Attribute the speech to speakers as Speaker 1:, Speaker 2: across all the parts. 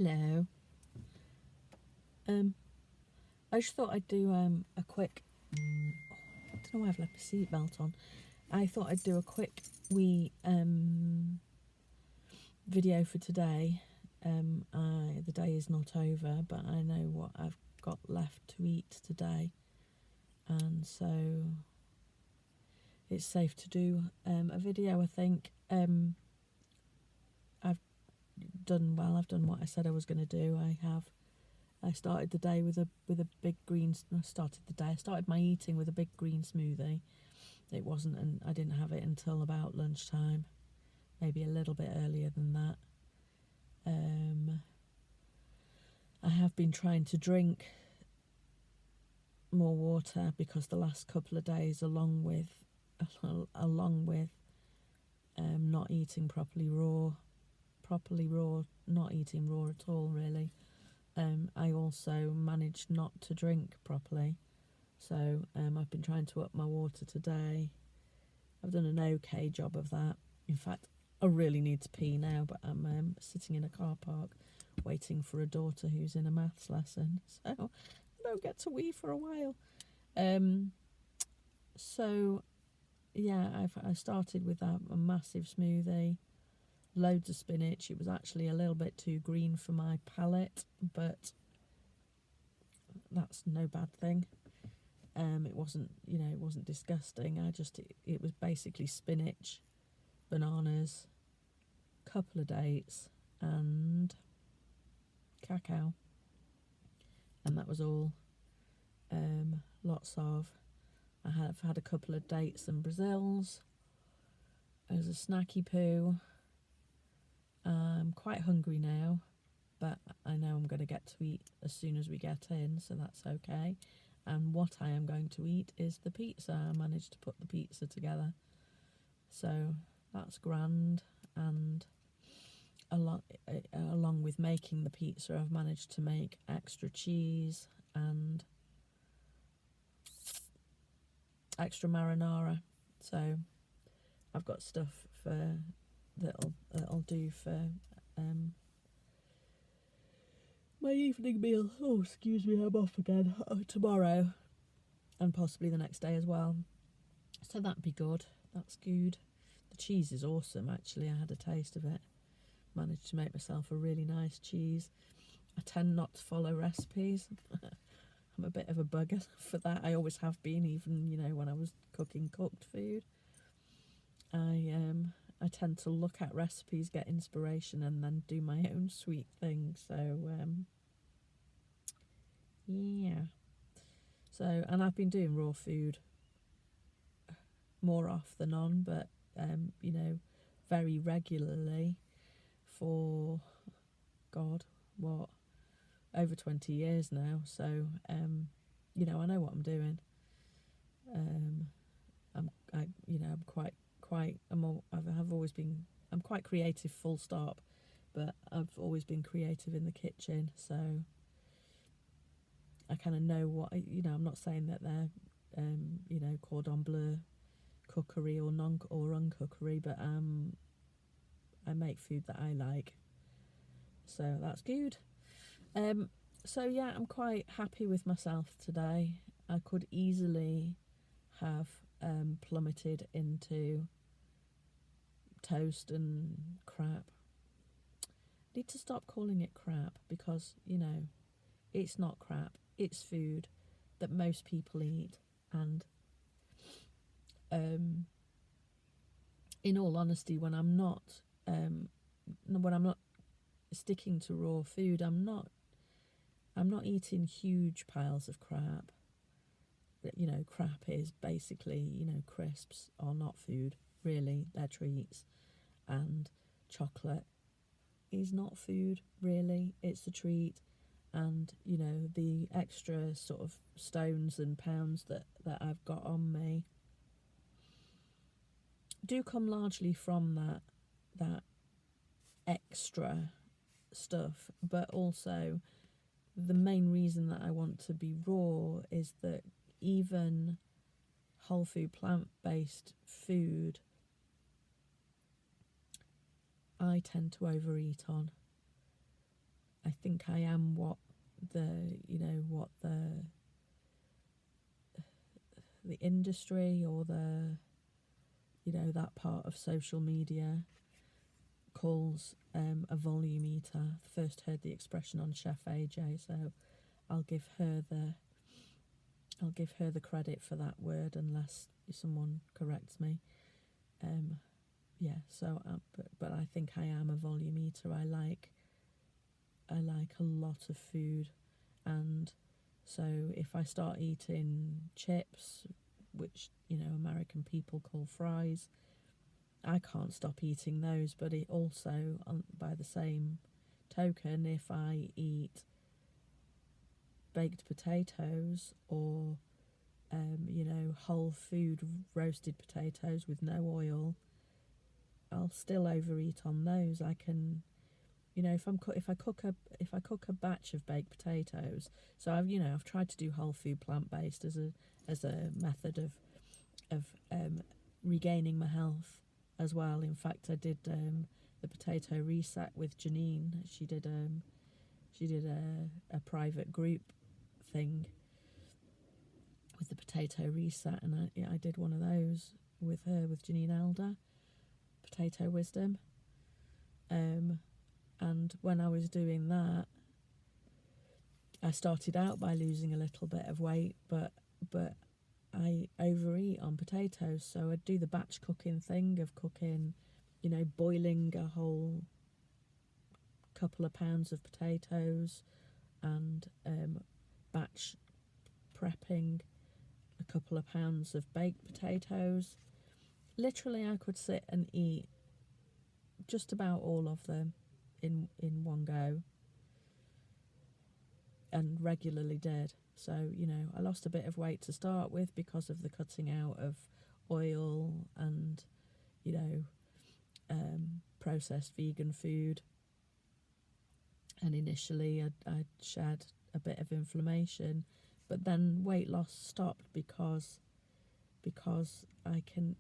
Speaker 1: Hello. I just thought I'd do a quick. I don't know why I've left my seatbelt on. I thought I'd do a quick video for today. The day is not over, but I know what I've got left to eat today, and so it's safe to do a video. I think I've done well. I've done what I said I was going to do. I started the day with a big green. I started my eating with a big green smoothie. It wasn't, and I didn't have it until about lunchtime, maybe a little bit earlier than that. I have been trying to drink more water because the last couple of days, along with not eating properly raw, not eating raw at all really. I also managed not to drink properly, so I've been trying to up my water today. I've done an okay job of that. In fact, I really need to pee now, but I'm sitting in a car park waiting for a daughter who's in a maths lesson, so I don't get to wee for a while. So yeah, I started with a massive smoothie, loads of spinach. It was actually a little bit too green for my palate, but that's no bad thing. It wasn't disgusting. It was basically spinach, bananas, couple of dates, and cacao, and that was all. I have had a couple of dates and Brazils. There's a snacky poo. I'm quite hungry now, but I know I'm going to get to eat as soon as we get in, so that's okay. And what I am going to eat is the pizza. I managed to put the pizza together, so that's grand. And along with making the pizza, I've managed to make extra cheese and extra marinara. So I've got stuff that'll do for my evening meal. Oh, excuse me, I'm off again. Tomorrow, and possibly the next day as well. So that'd be good. That's good. The cheese is awesome, actually. I had a taste of it. Managed to make myself a really nice cheese. I tend not to follow recipes. I'm a bit of a bugger for that. I always have been, even when I was cooking cooked food. I tend to look at recipes, get inspiration, and then do my own sweet thing. So yeah. So, and I've been doing raw food more off than on, but very regularly for over 20 years now. So I know what I'm doing. I'm quite creative, full stop, but I've always been creative in the kitchen, so I kind of know what I'm not saying that they're cordon bleu cookery or uncookery, but I make food that I like, so that's good. So yeah, I'm quite happy with myself today. I could easily have plummeted into toast and crap. Need to stop calling it crap, because it's not crap. It's food that most people eat, and in all honesty, when I'm not sticking to raw food, I'm not eating huge piles of crap. Crap is basically, crisps are not food, really. They're treats. And chocolate is not food, really. It's a treat. And, the extra sort of stones and pounds that I've got on me do come largely from that extra stuff, but also the main reason that I want to be raw is that even whole food, plant-based food, I tend to overeat on. I think I am what the industry or that part of social media calls a volume eater. First heard the expression on Chef AJ, so I'll give her the credit for that word, unless someone corrects me. But I think I am a volume eater. I like a lot of food, and so if I start eating chips, which American people call fries, I can't stop eating those. But it also, by the same token, if I eat baked potatoes or whole food roasted potatoes with no oil, I'll still overeat on those. I can, if I cook a batch of baked potatoes. So I've tried to do whole food plant based as a method of regaining my health as well. In fact, I did the potato reset with Janine. She did a private group thing with the potato reset, and I did one of those with her, with Janine Elder, Potato Wisdom. And when I was doing that, I started out by losing a little bit of weight, but I overeat on potatoes. So I'd do the batch cooking thing of cooking, boiling a whole couple of pounds of potatoes, and batch prepping a couple of pounds of baked potatoes. Literally, I could sit and eat just about all of them in one go, and regularly did. So I lost a bit of weight to start with because of the cutting out of oil and processed vegan food, and initially I'd shed a bit of inflammation, but then weight loss stopped because I can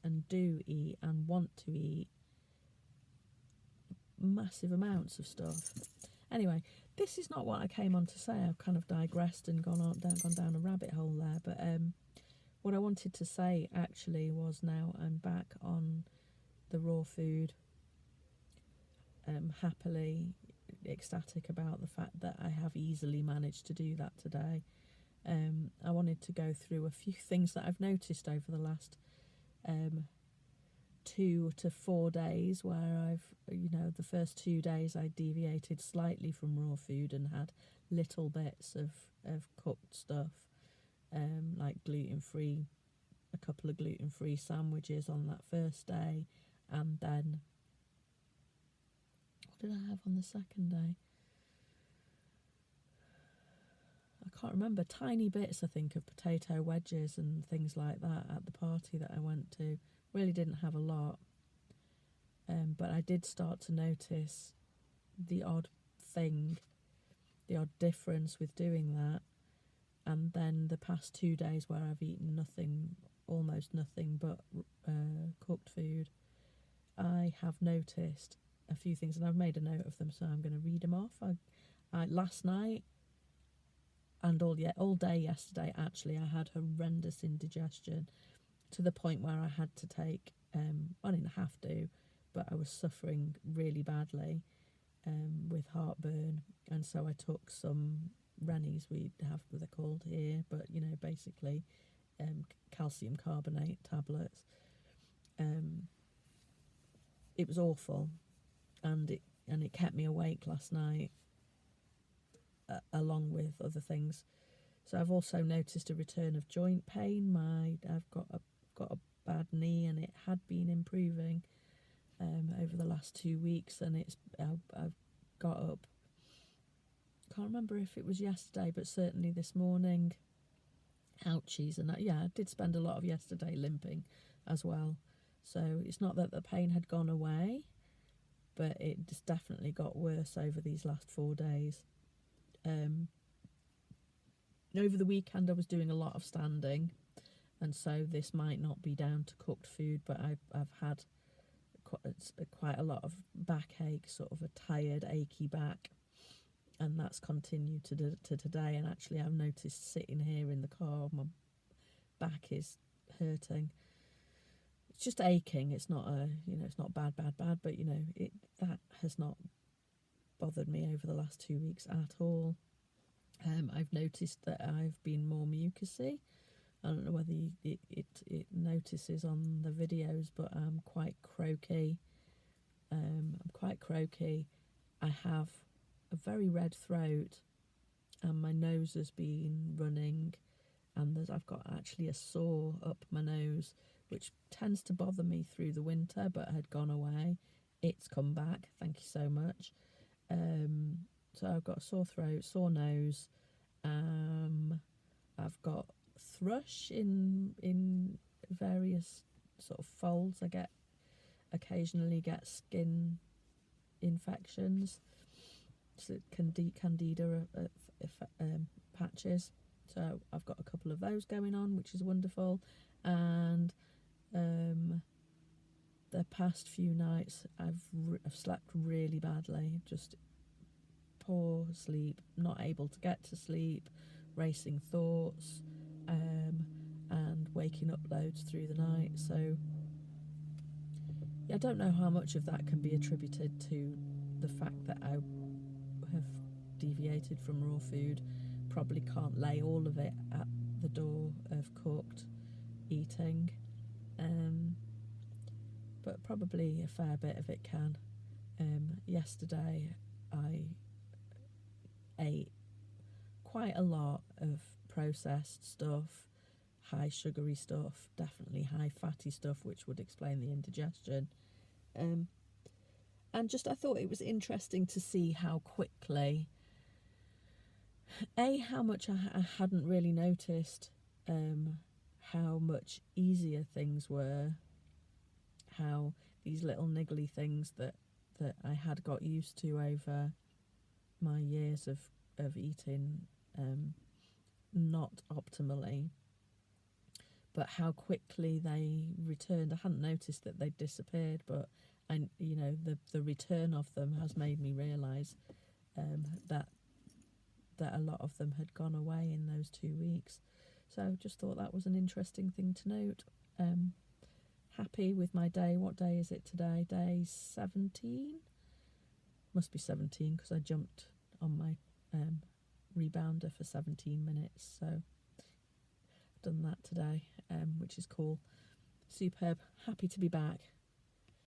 Speaker 1: and do eat and want to eat massive amounts of stuff. Anyway, this is not what I came on to say. I've kind of digressed and gone down a rabbit hole there. But what I wanted to say actually was, now I'm back on the raw food, happily ecstatic about the fact that I have easily managed to do that today. I wanted to go through a few things that I've noticed over the last 2 to 4 days, where I've, the first 2 days I deviated slightly from raw food and had little bits of cooked stuff, like gluten-free, a couple of gluten-free sandwiches on that first day, and then, what did I have on the second day? I can't remember. Tiny bits, I think, of potato wedges and things like that at the party that I went to. Really didn't have a lot, but I did start to notice the odd difference with doing that. And then the past 2 days where I've eaten almost nothing but cooked food, I have noticed a few things, and I've made a note of them, so I'm going to read them off. I last night and all day yesterday, actually, I had horrendous indigestion, to the point where I had to take, I didn't have to, but I was suffering really badly with heartburn, and so I took some Rennies, they're called here, but basically calcium carbonate tablets. It was awful, and it kept me awake last night, along with other things. So I've also noticed a return of joint pain. I've got a bad knee, and it had been improving over the last 2 weeks, and I've got up. Can't remember if it was yesterday, but certainly this morning. Ouchies, and I did spend a lot of yesterday limping as well. So it's not that the pain had gone away, but it just definitely got worse over these last 4 days. Over the weekend I was doing a lot of standing, and so this might not be down to cooked food, but I've had quite a lot of backache, sort of a tired, achy back, and that's continued to today. And actually, I've noticed sitting here in the car, my back is hurting. It's just aching. It's not it's not bad, but that has not bothered me over the last 2 weeks at all. I've noticed that I've been more mucousy. I don't know whether it notices on the videos, but I'm quite croaky. I have a very red throat, and my nose has been running, and I've got actually a sore up my nose, which tends to bother me through the winter, but had gone away. It's come back. Thank you so much. So I've got a sore throat, sore nose. I've got thrush in various sort of folds. I occasionally get skin infections, so candida patches. So I've got a couple of those going on, which is wonderful. And the past few nights I've slept really badly, just poor sleep, not able to get to sleep, racing thoughts, and waking up loads through the night. So yeah, I don't know how much of that can be attributed to the fact that I have deviated from raw food. Probably can't lay all of it at the door of cooked eating, but probably a fair bit of it can. Yesterday I ate quite a lot of processed stuff, high sugary stuff, definitely high fatty stuff, which would explain the indigestion. And just I thought it was interesting to see how quickly, how much I hadn't really noticed, how much easier things were, how these little niggly things that I had got used to over my years of eating not optimally, but how quickly they returned. I hadn't noticed that they'd disappeared, but the return of them has made me realise that a lot of them had gone away in those 2 weeks. So just thought that was an interesting thing to note. Happy with my day. What day is it today? Day 17? Must be 17 because I jumped on my rebounder for 17 minutes. So I've done that today, which is cool. Superb. Happy to be back.